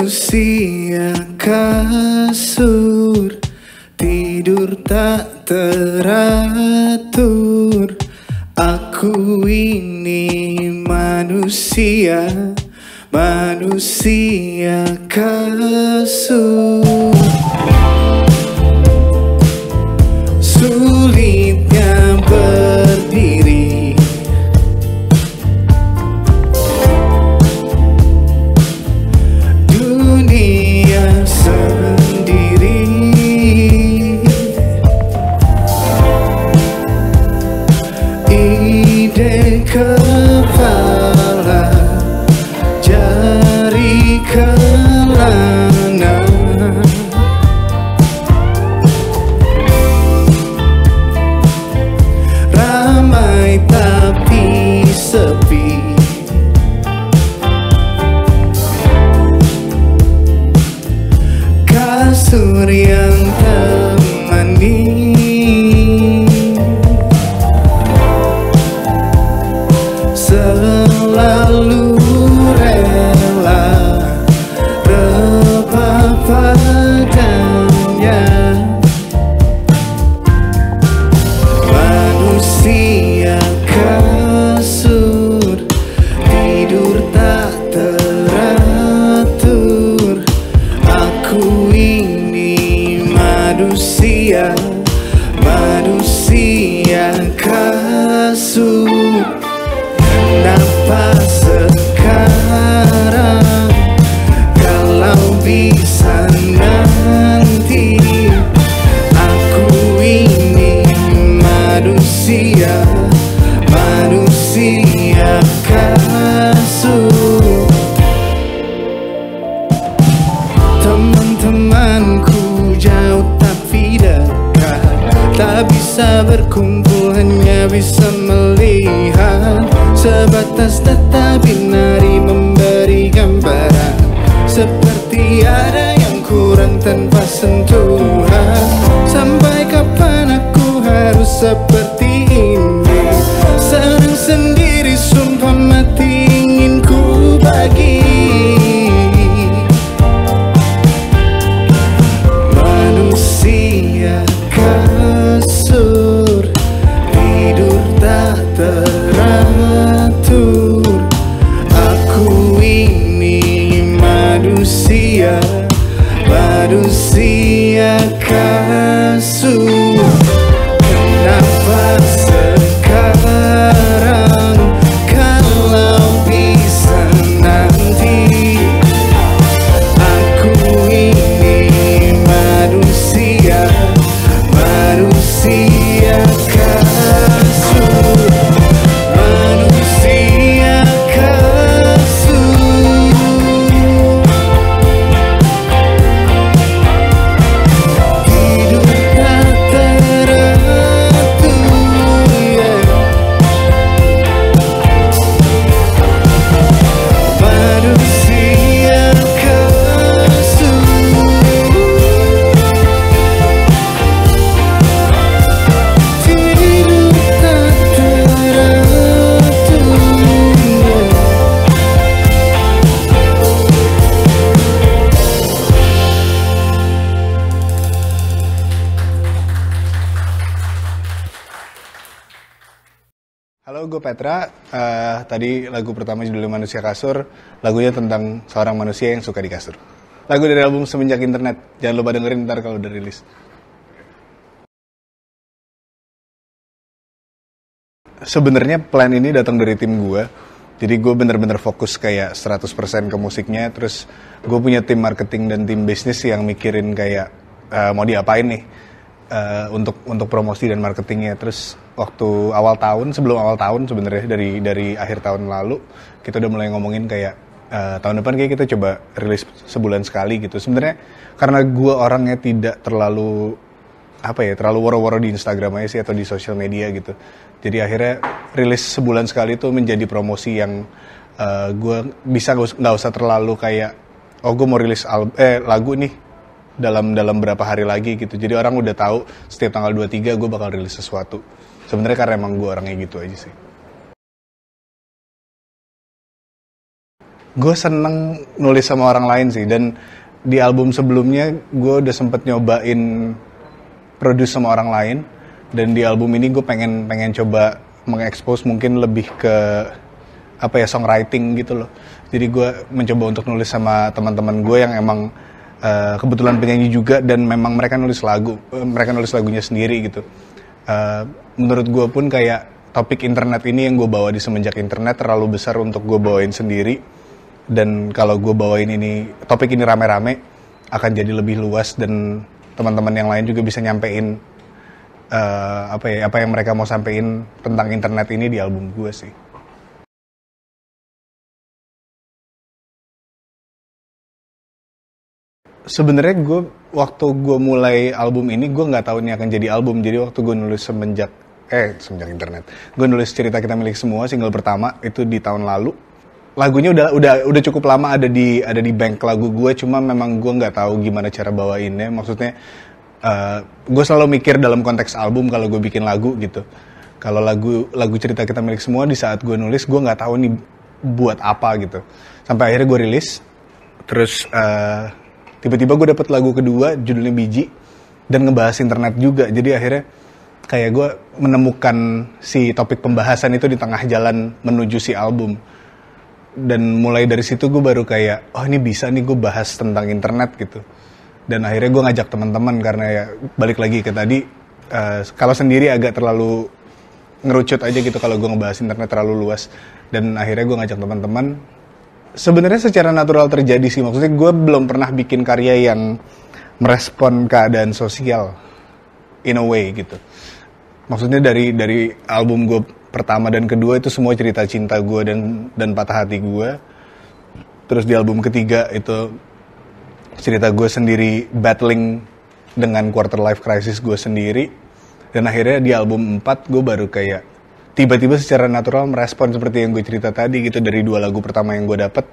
Manusia kasur, tidur tak teratur. Aku ini manusia, manusia kasur. Sulitnya berdiri, dunia sendiri. Ide kepala, jari kelana. Ramai tapi sepi, kasur yang temani. Selalu rela rebah padanya. Manusia kasur, tidur tak teratur. Aku ini manusia, manusia kasur. Kenapa sekarang, kalau bisa nanti? Aku ini manusia, manusia kasur. Teman-temanku jauh tapi dekat, tak bisa berkumpul, hanya bisa melihat. Sebatas data binari memberi gambaran, seperti ada yang kurang tanpa sentuhan. Sampai kapan aku harus seperti ini? Senang sendiri, sumpah mati ingin ku bagi. Manusia kasur, tidur tak teratur. Aku ini manusia, manusia kasur. Kenapa sekarang, kalau bisa nanti? Aku ini manusia, manusia kasur. Manusia kasur. Tidur tak teratur, yeah. Manusia kasur. Tidur tak teratur, yeah. Halo, gue Petra. Tadi lagu pertama judulnya Manusia Kasur. Lagunya tentang seorang manusia yang suka di kasur. Lagu dari album Semenjak Internet. Jangan lupa dengerin ntar kalau udah rilis. Sebenarnya plan ini datang dari tim gue. Jadi gue bener-bener fokus kayak 100% ke musiknya. Terus gue punya tim marketing dan tim bisnis yang mikirin kayak mau diapain nih untuk promosi dan marketingnya. Terus waktu awal tahun, sebelum awal tahun sebenarnya dari akhir tahun lalu kita udah mulai ngomongin kayak tahun depan kayak kita coba rilis sebulan sekali gitu. Sebenarnya karena gue orangnya tidak terlalu terlalu woro-woro di Instagram aja sih atau di sosial media gitu. Jadi akhirnya rilis sebulan sekali itu menjadi promosi yang gue bisa nggak usah terlalu kayak gue mau rilis lagu nih dalam berapa hari lagi gitu. Jadi orang udah tahu setiap tanggal 23 gue bakal rilis sesuatu. Sebenarnya karena emang gue orangnya gitu aja sih. gue seneng nulis sama orang lain sih, dan di album sebelumnya gue udah sempet nyobain produce sama orang lain, dan di album ini gue pengen coba mengekspos mungkin lebih ke apa ya, songwriting gitu loh. Jadi gue mencoba untuk nulis sama teman-teman gue yang emang kebetulan penyanyi juga, dan memang mereka nulis lagunya sendiri gitu. Menurut gue pun kayak topik internet ini yang gue bawa di Semenjak Internet terlalu besar untuk gue bawain sendiri, dan kalau gue bawain ini topik ini rame-rame akan jadi lebih luas, dan teman-teman yang lain juga bisa nyampein apa yang mereka mau sampein tentang internet ini di album gue sih. Sebenarnya gue waktu gue mulai album ini gue nggak tahu ini akan jadi album. Jadi waktu gue nulis semenjak Internet, gue nulis Cerita Kita Milik Semua, single pertama itu di tahun lalu. Lagunya udah cukup lama ada di bank lagu gue, cuma memang gue nggak tahu gimana cara bawainnya. Maksudnya gue selalu mikir dalam konteks album kalau gue bikin lagu gitu. Kalau lagu Cerita Kita Milik Semua, di saat gue nulis gue nggak tahu nih buat apa gitu. Sampai akhirnya gue rilis, terus tiba-tiba gue dapet lagu kedua judulnya Biji dan ngebahas internet juga. Jadi akhirnya kayak gue menemukan si topik pembahasan itu di tengah jalan menuju si album. Dan mulai dari situ gue baru kayak, oh ini bisa nih gue bahas tentang internet gitu. Dan akhirnya gue ngajak teman-teman, karena ya balik lagi ke tadi, kalau sendiri agak terlalu ngerucut aja gitu kalau gue ngebahas internet terlalu luas. Dan akhirnya gue ngajak teman-teman. Sebenarnya secara natural terjadi sih, maksudnya gue belum pernah bikin karya yang merespon keadaan sosial in a way gitu. Maksudnya dari album gue pertama dan kedua itu semua cerita cinta gue dan patah hati gue. Terus di album ketiga itu cerita gue sendiri battling dengan quarter life crisis gue sendiri. Dan akhirnya di album 4 gue baru kayak tiba-tiba secara natural merespon seperti yang gue cerita tadi gitu, dari 2 lagu pertama yang gue dapet.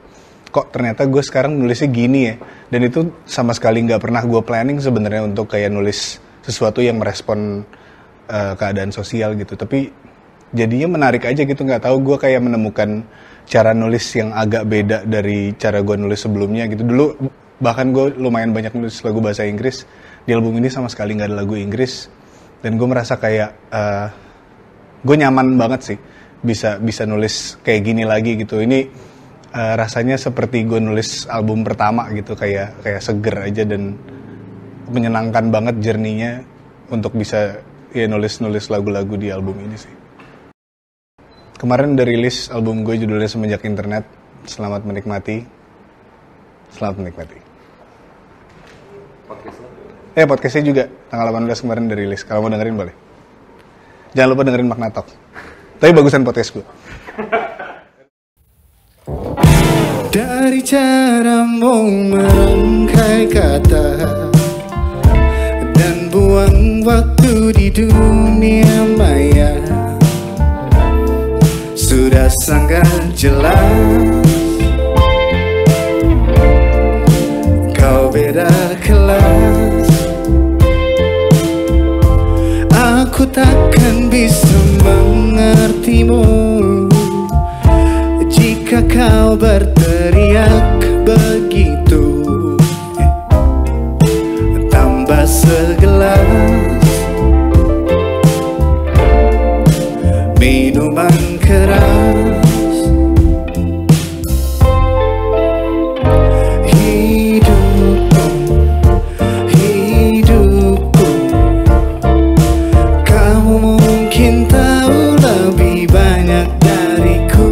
Kok ternyata gue sekarang nulisnya gini ya. Dan itu sama sekali gak pernah gue planning sebenarnya untuk kayak nulis sesuatu yang merespon keadaan sosial gitu. Tapi jadinya menarik aja gitu, gak tahu gue kayak menemukan cara nulis yang agak beda dari cara gue nulis sebelumnya gitu. Dulu bahkan gue lumayan banyak nulis lagu bahasa Inggris. Di album ini sama sekali gak ada lagu Inggris. Dan gue merasa kayak gue nyaman banget sih bisa nulis kayak gini lagi gitu. Ini rasanya seperti gue nulis album pertama gitu, kayak seger aja dan menyenangkan banget journey-nya untuk bisa ya nulis lagu-lagu di album ini sih. Kemarin udah rilis album gue judulnya Semenjak Internet. Selamat menikmati. Selamat menikmati. Podcastnya juga tanggal 18 kemarin udah rilis. Kalau mau dengerin boleh. Jangan lupa dengerin Makna Talk. Tapi bagusan podcast gue. Dari caramu merangkai kata dan buang waktu di dunia maya, sudah sangat jelas kau beda kelas. Aku takkan bisa mengertimu jika kau berteriak begitu. Tambah segelas minuman keras. Hidupku, kamu mungkin tahu lebih banyak dariku.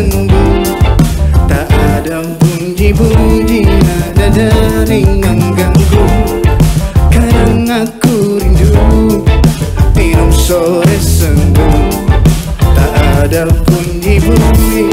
sendu. Tak ada bunyi-bunyi nada dering mengganggu. Kadang aku rindu minum sore sendu. Tak ada bunyi-bunyi.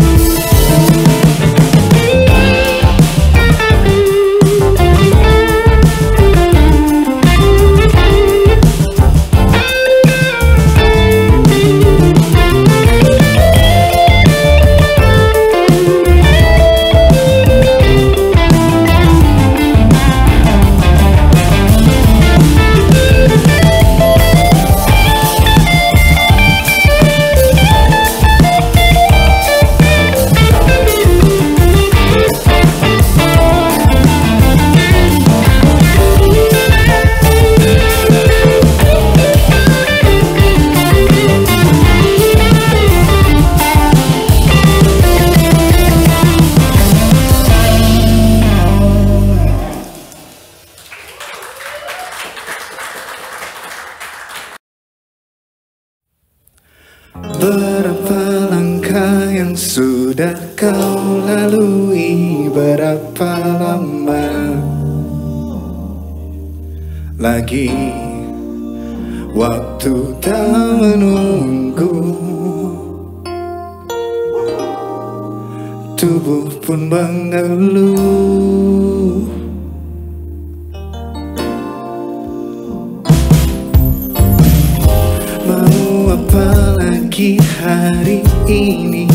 Berapa langkah yang sudah kau lalui, berapa lama lagi waktu tak menunggu. Tubuh pun mengeluh. Mau apa lagi hari ini,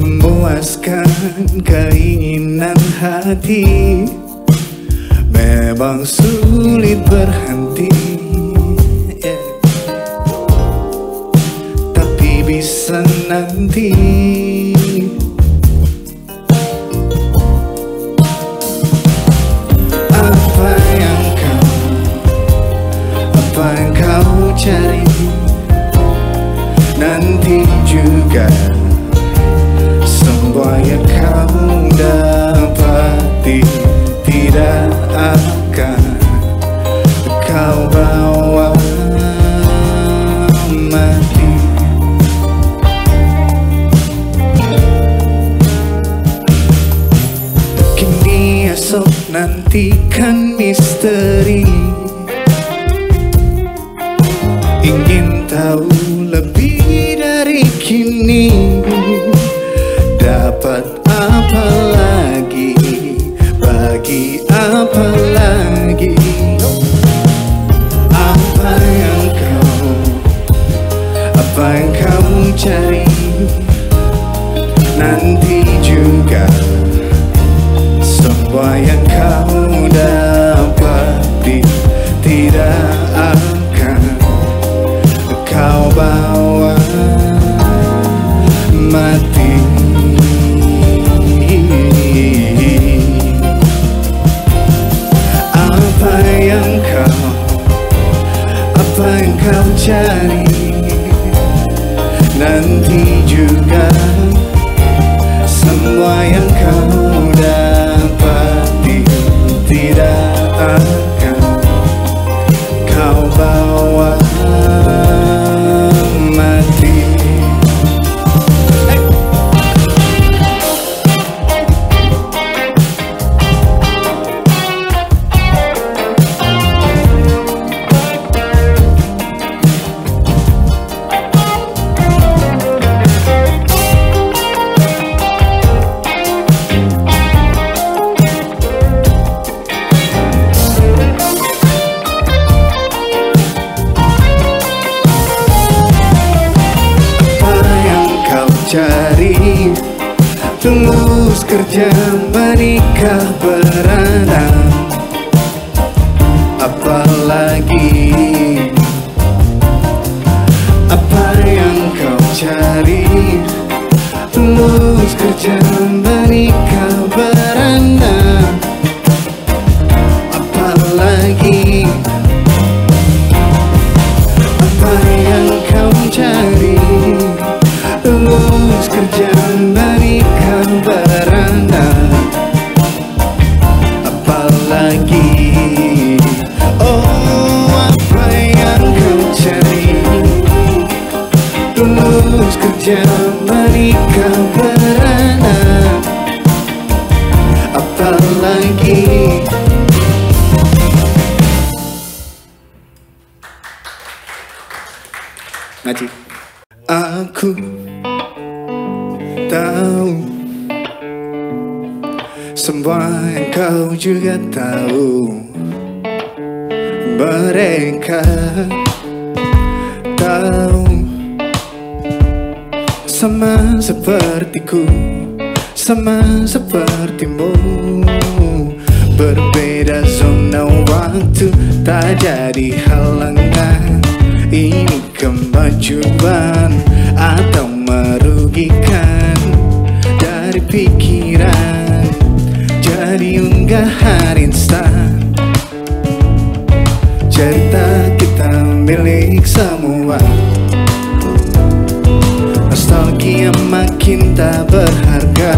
memuaskan keinginan hati. Memang sulit berhenti, tapi bisa nanti. Apa yang kau cari nanti juga semua yang kau dapati tidak akan kau bawa mati. Kini esok nanti kan misteri. Ingin tahu lebih dari kini, dapat apa lagi, bagi apa lagi. Apa yang kau cari nanti juga semua yang kau dapati tidak akan kau bawa mati. Apa yang kau cari nanti juga semua yang kau dapati tidak akan kau bawa mati. Cari tulus kerja menikah beranak, apalagi apa yang kau cari. Tulus kerja menikah beranak, apalagi apa yang kau cari. Lulus kerja menikah beranak, apalagi apa yang kau cari. Lulus kerja Ngaji. Aku tahu semua yang kau juga tahu. Mereka tahu sama sepertiku, sama sepertimu. Berbeda zona waktu tak jadi halangan. Ini kemajuan atau merugikan? Dari pikiran jadi unggahan instan. Cerita kita milik semua. Nostalgia makin tak berharga.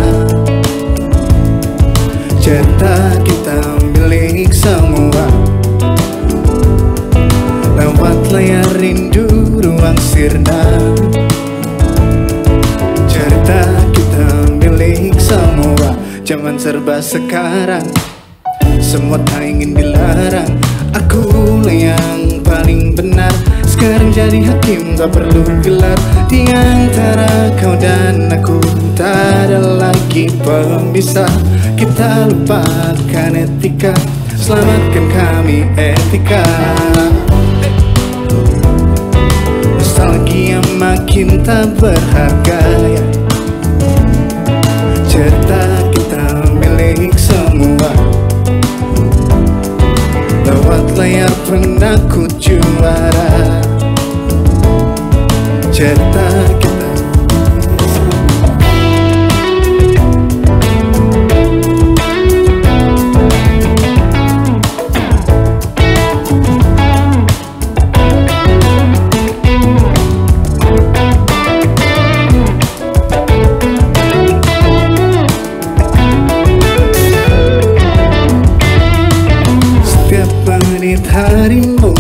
Cerita kita milik semua. Lewat layar rindu ruang sirna. Cerita kita milik semua. Zaman serba sekarang, semua tak ingin dilarang. Aku yang paling benar. Sekarang jadi hakim, tak perlu gelar. Di antara kau dan aku tak ada lagi pemisah. Kita lupakan etika, selamatkan kami etika. Nostalgia makin tak berharga ya. Cerita kita milik semua. Lewat layar pernah ku juara. Cerita kita. Harimu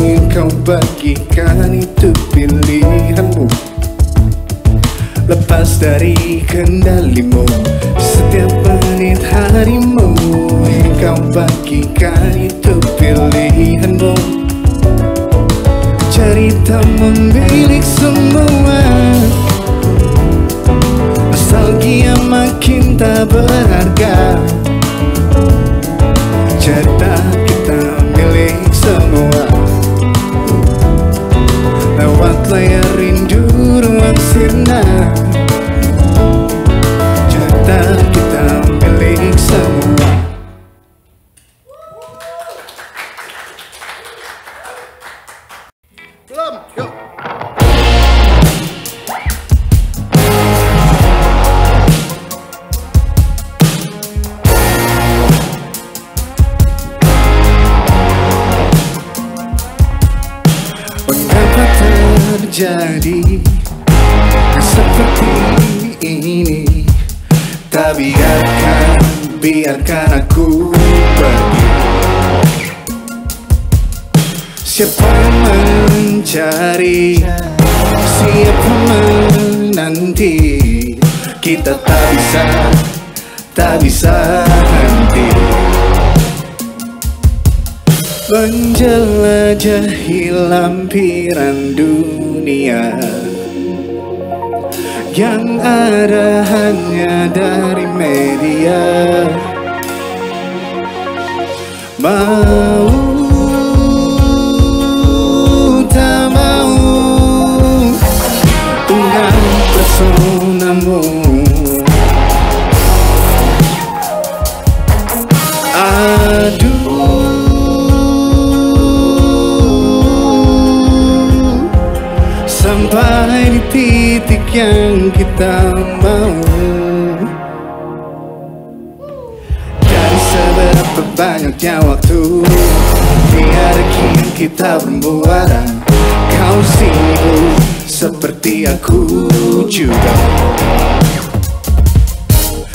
yang kau bagikan itu pilihanmu. Lepas dari kendalimu. Setiap menit harimu yang kau bagikan itu pilihanmu. Cerita milik semua. Nostalgia makin tak berharga. Cerita kita milik semua. Lewat layar rindu ruang sirna. Cerita kita milik semua. Belum, yuk. Terjadi seperti ini. Tak biarkan aku pergi. Siapa yang mencari, siapa menanti. Kita tak bisa henti. Menjelajahi lampiran dunia yang ada hanya dari media. Mau tak mau, ungkap personamu. Sampai di titik yang kita mau. Dari seberapa banyaknya waktu, tiada kini kita bermuara. Kau sibuk seperti aku juga.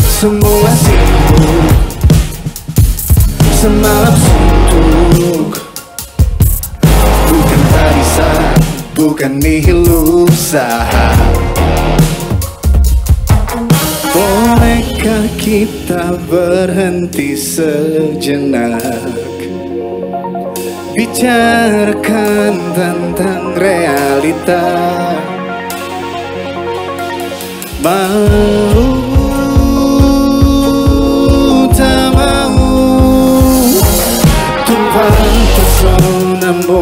Semua sibuk, semalam suntuk. Bukan tak bisa, bukan nihil usaha. Bolehkah kita berhenti sejenak, bicarakan tentang realita. Mau tak mau tumpah tersonamu.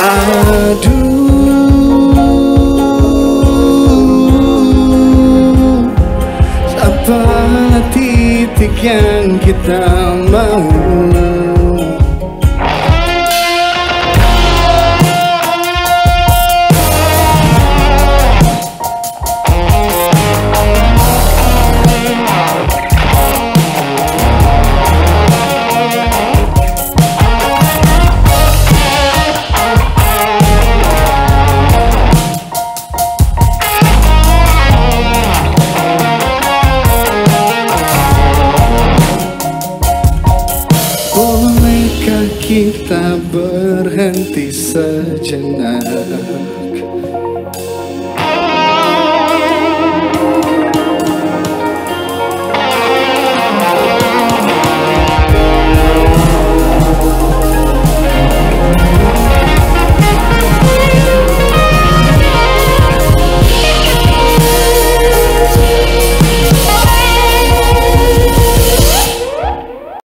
Aduh, apa titik yang kita mau? Bolehkah kita berhenti sejenak